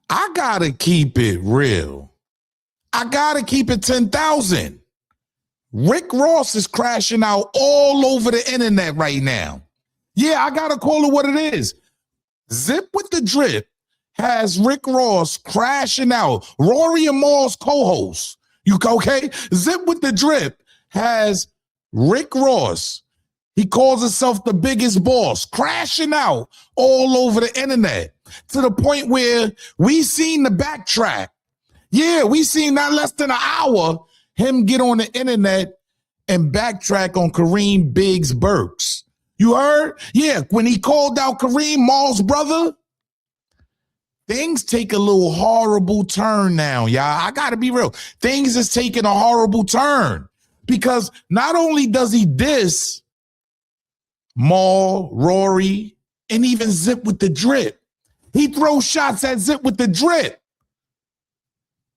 I gotta keep it real. I gotta keep it 10,000. Rick Ross is crashing out all over the internet right now. Yeah, I gotta call it what it is. Zip with the Drip has Rick Ross crashing out. Rory and Maul's co-host. You okay? Zip with the Drip has Rick Ross. He calls himself the biggest boss, crashing out all over the internet to the point where we seen the backtrack. Yeah, we seen not less than an hour him get on the internet and backtrack on Kareem Biggs Burks. You heard? Yeah, when he called out Kareem, Maul's brother, things take a little horrible turn now, y'all. I got to be real. Things is taking a horrible turn because not only does he diss Maul, Rory, and even Zip with the Drip, he throws shots at Zip with the Drip.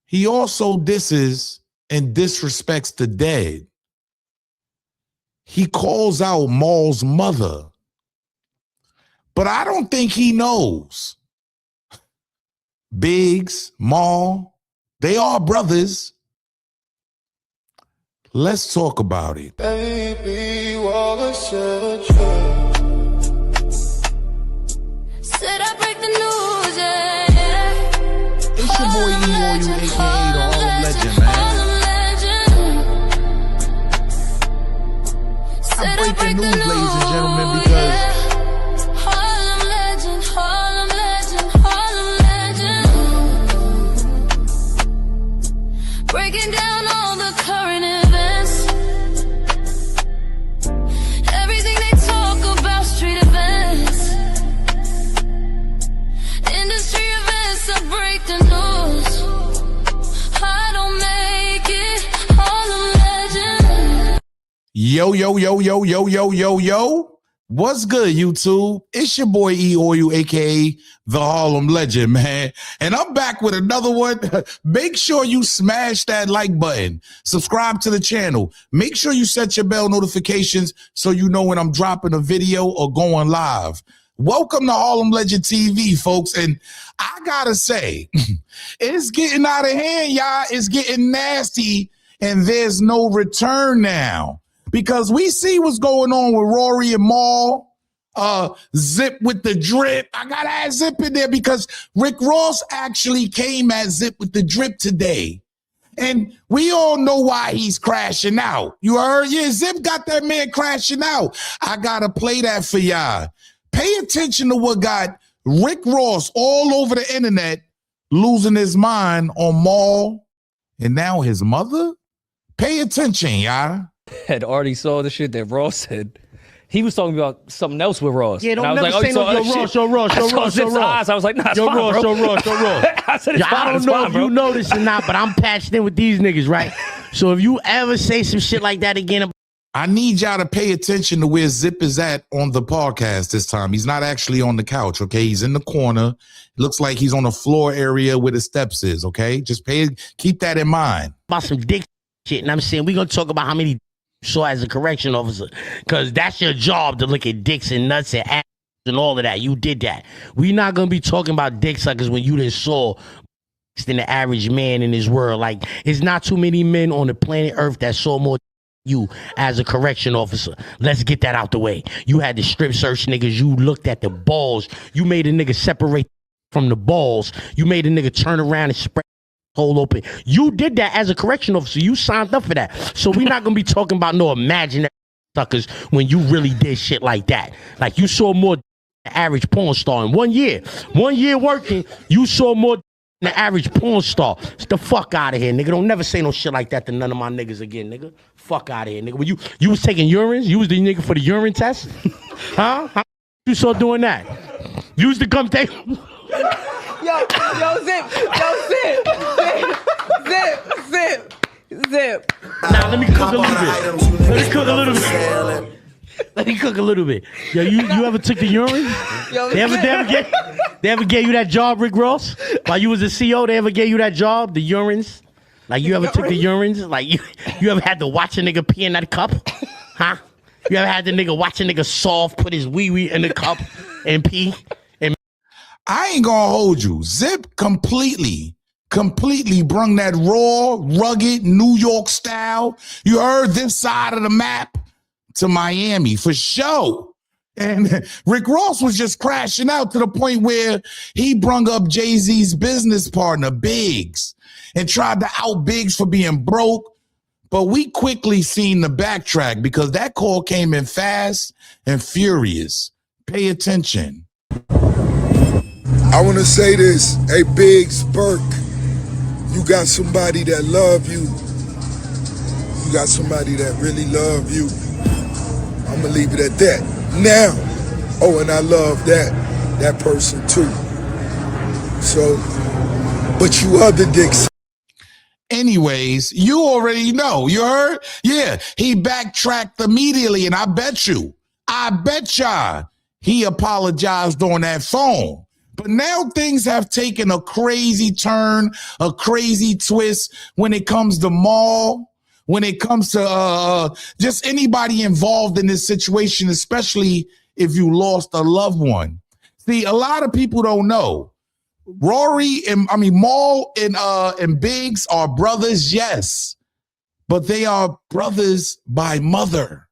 He also disses and disrespects the dead. He calls out Maul's mother. But I don't think he knows. Biggs, Maul, they are brothers. Let's talk about it. Baby, said I break the news, yeah. It's your boy E-O-U, a.k.a. the Harlem Legend, man. I break the news, ladies and gentlemen, because breaking down all the current events. Everything they talk about, street events, industry events, I break the news. I don't make it, all a legend. Yo, yo, yo, yo, yo, yo, yo, yo. What's good, YouTube? It's your boy E-O-U, a.k.a. the Harlem Legend, man. And I'm back with another one. Make sure you smash that like button. Subscribe to the channel. Make sure you set your bell notifications so you know when I'm dropping a video or going live. Welcome to Harlem Legend TV, folks. And I gotta say, it's getting out of hand, y'all. It's getting nasty, and there's no return now. Because we see what's going on with Rory and Maul, Zip with the Drip. I got to add Zip in there because Rick Ross actually came at Zip with the Drip today. And we all know why he's crashing out. You heard? Yeah, Zip got that man crashing out. I got to play that for y'all. Pay attention to what got Rick Ross all over the internet losing his mind on Maul and now his mother. Pay attention, y'all. Had already saw the shit that Ross said. He was talking about something else with Ross. Yeah, don't never say no, yo, Ross. I was like, nah, it's yo, fine, Ross, bro. yo, Ross. I said, it's fine, I don't know if you know this or not, but I'm patched in with these niggas, right? So if you ever say some shit like that again, I need y'all to pay attention to where Zip is at on the podcast this time. He's not actually on the couch, okay? He's in the corner. Looks like he's on the floor area where the steps is, okay? Just keep that in mind. About some dick shit, and I'm saying we're going to talk about how many saw as a correction officer, because that's your job to look at dicks and nuts and ass and all of that. You did that. We're not going to be talking about dick suckers when you done saw than the average man in this world. Like, it's not too many men on the planet Earth that saw more you as a correction officer. Let's get that out the way. You had the strip search niggas. You looked at the balls. You made a nigga separate from the balls. You made a nigga turn around and spread hole open. You did that as a correction officer. You signed up for that. So we're not gonna be talking about no imaginary suckers when you really did shit like that. Like, you saw more than the average porn star in 1 year. 1 year working, you saw more than the average porn star. Get the fuck out of here, nigga. Don't never say no shit like that to none of my niggas again, nigga. Fuck out of here, nigga. When you was taking urines, you was the nigga for the urine test? Huh? How you saw doing that? You used to come take... Yo, Zip. Now let me cook a little bit. Yo, you ever took the urine? They ever gave you that job, Rick Ross? While you was a CO, they ever gave you that job, the urines? Like, you ever took the urines? Like, you ever had to watch a nigga pee in that cup? Huh? You ever had the nigga watch a nigga soft put his wee-wee in the cup and pee? I ain't gonna hold you. Zip completely brung that raw, rugged New York style. You heard this side of the map to Miami for sure. And Rick Ross was just crashing out to the point where he brung up Jay-Z's business partner, Biggs, and tried to out Biggs for being broke. But we quickly seen the backtrack because that call came in fast and furious. Pay attention. I want to say this. Hey, Biggs, Burke, you got somebody that love you. You got somebody that really love you. I'm going to leave it at that. Now, oh, and I love that person too. So, but you other dicks. Anyways, you already know. You heard? Yeah, he backtracked immediately, and I bet y'all, he apologized on that phone. But now things have taken a crazy turn, a crazy twist when it comes to Maul, when it comes to just anybody involved in this situation, especially if you lost a loved one. See, a lot of people don't know. Maul and Biggs are brothers, yes, but they are brothers by mother.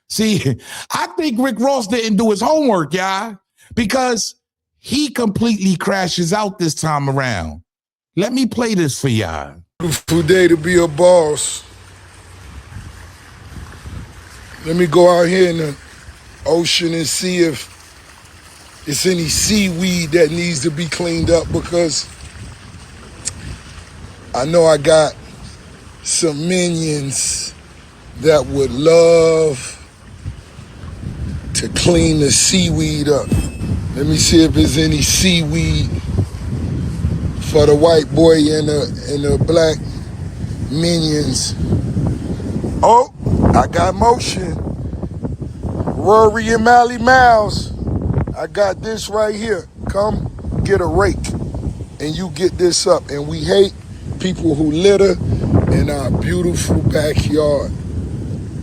See, I think Rick Ross didn't do his homework, y'all, because he completely crashes out this time around. Let me play this for y'all. Beautiful day to be a boss. Let me go out here in the ocean and see if it's any seaweed that needs to be cleaned up, because I know I got some minions that would love to clean the seaweed up. Let me see if there's any seaweed for the white boy and the black minions. Oh, I got motion. Rory and Mally Mouse. I got this right here. Come get a rake and you get this up. And we hate people who litter in our beautiful backyard.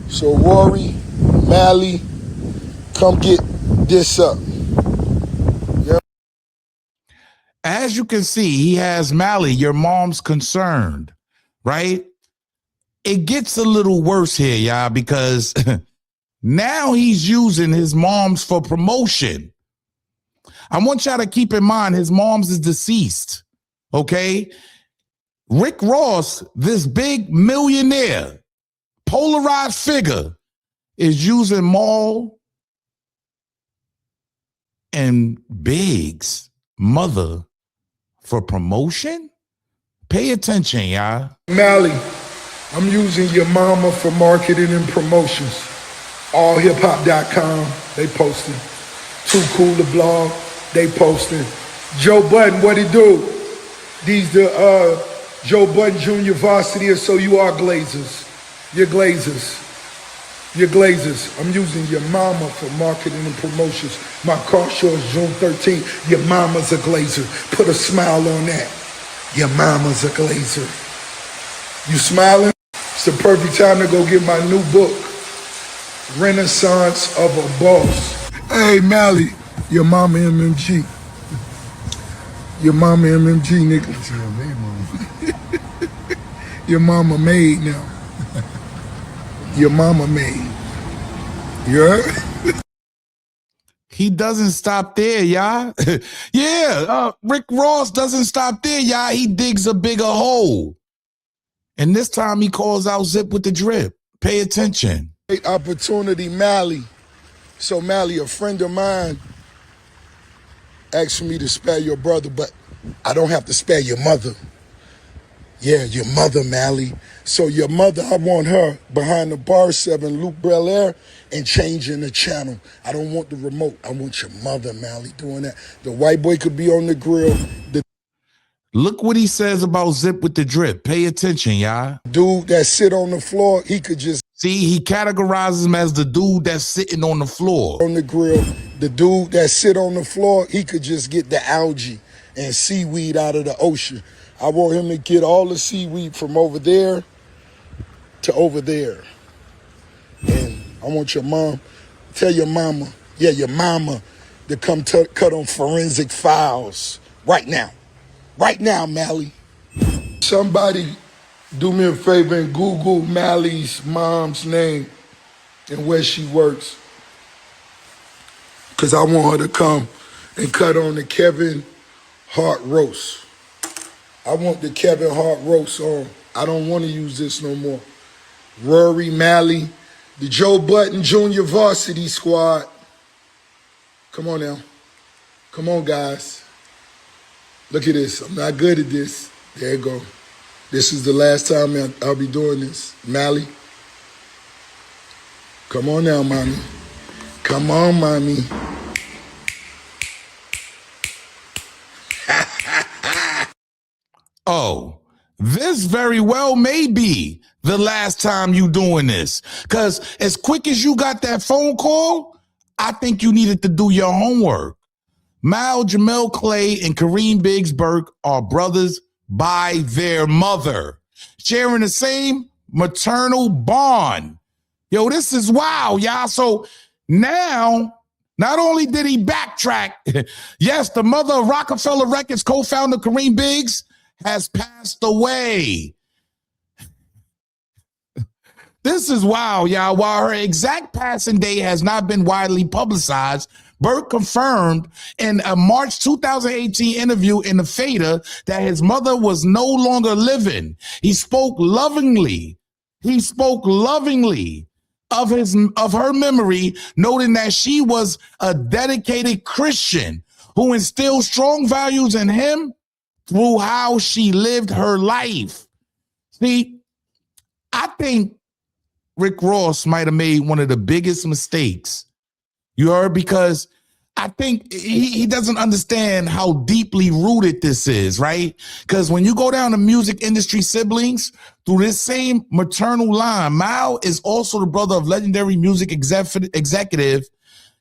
So Rory, Mally, come get this up. Yeah. As you can see, he has Mally, your mom's concerned, right? It gets a little worse here, y'all, because now he's using his mom's for promotion. I want y'all to keep in mind his mom's is deceased, okay? Rick Ross, this big millionaire, polarized figure, is using Maul and Biggs' mother for promotion? Pay attention, y'all. Mally, I'm using your mama for marketing and promotions. AllHipHop.com, they posting. Too Cool to Blog, they posting. Joe Budden, what he do? These the Joe Budden Jr. Varsity, so you are Glazers. You're Glazers. You're Glazers. I'm using your mama for marketing and promotions. My car show is June 13th. Your mama's a Glazer. Put a smile on that. Your mama's a Glazer. You smiling? It's the perfect time to go get my new book, Renaissance of a Boss. Hey, Mally, your mama MMG. Your mama MMG, nigga. Your mama made now. Your mama made. You heard? He doesn't stop there, y'all. Rick Ross doesn't stop there, y'all. He digs a bigger hole. And this time he calls out ZipWithTheDrip. Pay attention. Great opportunity, Mally. So Mally, a friend of mine asked me to spare your brother, but I don't have to spare your mother. Yeah, your mother, Mally. So your mother, I want her behind the bar 7, Luke Belair, and changing the channel. I don't want the remote. I want your mother, Mally, doing that. The white boy could be on the grill. Look what he says about ZipWithTheDrip. Pay attention, y'all. Dude that sit on the floor, he could just... See, he categorizes him as the dude that's sitting on the floor. On the grill, the dude that sit on the floor, he could just get the algae and seaweed out of the ocean. I want him to get all the seaweed from over there to over there. And I want your mom, tell your mama, yeah, your mama to come cut on forensic files right now. Right now, Mally. Somebody do me a favor and Google Mally's mom's name and where she works. Because I want her to come and cut on the Kevin Hart roast. I want the Kevin Hart roast on. I don't want to use this no more. Rory Malley, the Joe Button Jr. Varsity Squad. Come on now. Come on, guys. Look at this. I'm not good at this. There you go. This is the last time I'll be doing this. Mally. Come on now, mommy. Come on, mommy. Oh, this very well may be the last time you doing this. Because as quick as you got that phone call, I think you needed to do your homework. Mal, Jamel Clay, and Kareem Biggs Burke are brothers by their mother, sharing the same maternal bond. Yo, this is wild, y'all. So now, not only did he backtrack, yes, the mother of Roc-A-Fella Records co-founder Kareem Biggs has passed away. This is wild, y'all. While her exact passing day has not been widely publicized, Burke confirmed in a March 2018 interview in the Fader that his mother was no longer living. He spoke lovingly of her memory, noting that she was a dedicated Christian who instilled strong values in him through how she lived her life. See, I think Rick Ross might have made one of the biggest mistakes. You heard? Because I think he doesn't understand how deeply rooted this is, right? Because when you go down to music industry siblings, through this same maternal line, Mal is also the brother of legendary music executive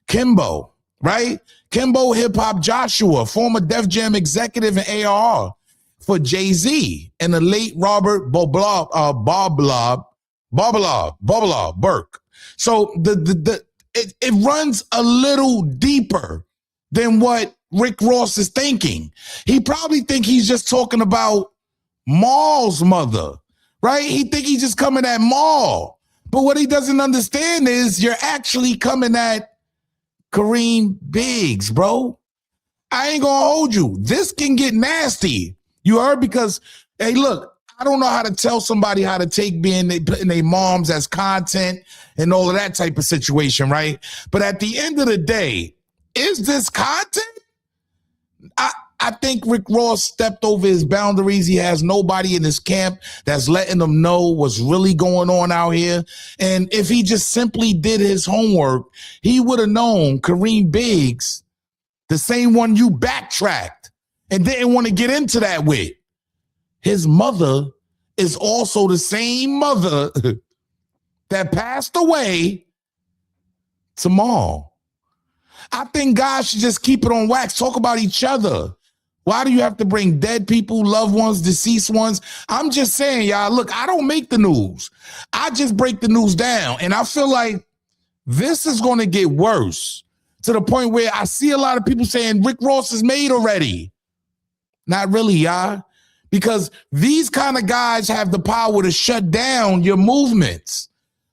Kimbo, right? Kimbo Hip Hop Joshua, former Def Jam executive and AR for Jay-Z, and the late Robert Boblab Burke. So it runs a little deeper than what Rick Ross is thinking. He probably think he's just talking about Maul's mother, right? He think he's just coming at Maul. But what he doesn't understand is you're actually coming at Kareem Biggs, bro. I ain't gonna hold you. This can get nasty. You heard? Because, hey, look, I don't know how to tell somebody how to take putting their moms as content and all of that type of situation, right? But at the end of the day, is this content? I think Rick Ross stepped over his boundaries. He has nobody in his camp that's letting him know what's really going on out here. And if he just simply did his homework, he would have known Kareem Biggs, the same one you backtracked and didn't want to get into that with. His mother is also the same mother that passed away to Maul. I think guys should just keep it on wax. Talk about each other. Why do you have to bring dead people, loved ones, deceased ones? I'm just saying, y'all, look, I don't make the news. I just break the news down. And I feel like this is going to get worse to the point where I see a lot of people saying Rick Ross is made already. Not really, y'all. Because these kind of guys have the power to shut down your movements.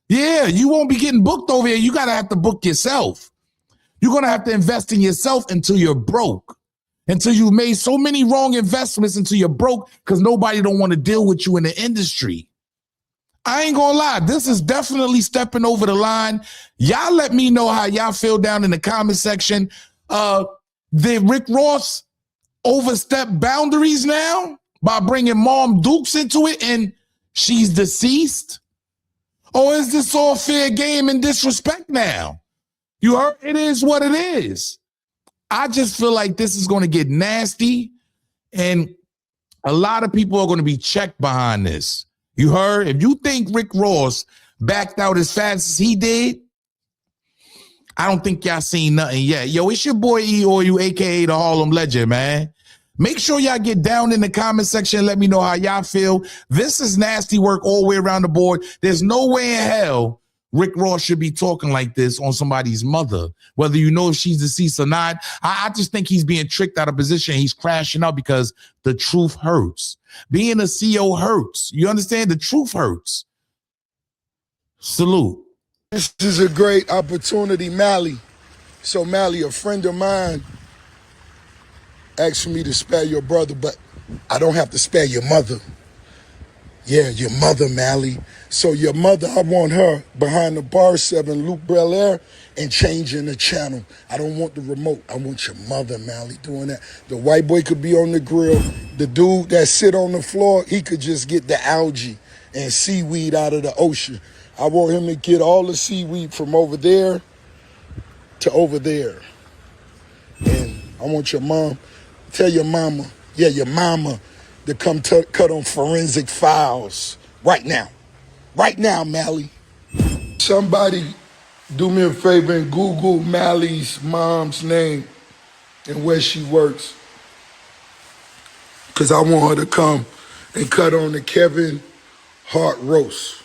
Yeah, you won't be getting booked over here. You got to have to book yourself. You're going to have to invest in yourself until you're broke. Until you made so many wrong investments until you're broke because nobody don't want to deal with you in the industry. I ain't gonna lie. This is definitely stepping over the line. Y'all let me know how y'all feel down in the comment section. Did Rick Ross overstep boundaries now by bringing Mom Dukes into it and she's deceased? Or is this all fair game and disrespect now? You heard? It is what it is. I just feel like this is going to get nasty and a lot of people are going to be checked behind this. You heard? If you think Rick Ross backed out as fast as he did, I don't think y'all seen nothing yet. Yo, it's your boy E-Oil, a.k.a. the Harlem Legend, man. Make sure y'all get down in the comment section and let me know how y'all feel. This is nasty work all the way around the board. There's no way in hell Rick Ross should be talking like this on somebody's mother, whether you know if she's deceased or not. I just think he's being tricked out of position. He's crashing out because the truth hurts. Being a CEO hurts. You understand? The truth hurts. Salute. This is a great opportunity, Mally. So, Mally, a friend of mine asked for me to spare your brother, but I don't have to spare your mother. Yeah, your mother, Mally. So your mother, I want her behind the bar 7 Luke Belair and changing the channel. I don't want the remote. I want your mother, Mally, doing that. The white boy could be on the grill. The dude that sit on the floor, he could just get the algae and seaweed out of the ocean. I want him to get all the seaweed from over there to over there. And I want your mom, tell your mama, yeah, your mama, to come cut on forensic files right now. Right now, Mally. Somebody do me a favor and Google Mally's mom's name and where she works. Because I want her to come and cut on the Kevin Hart roast.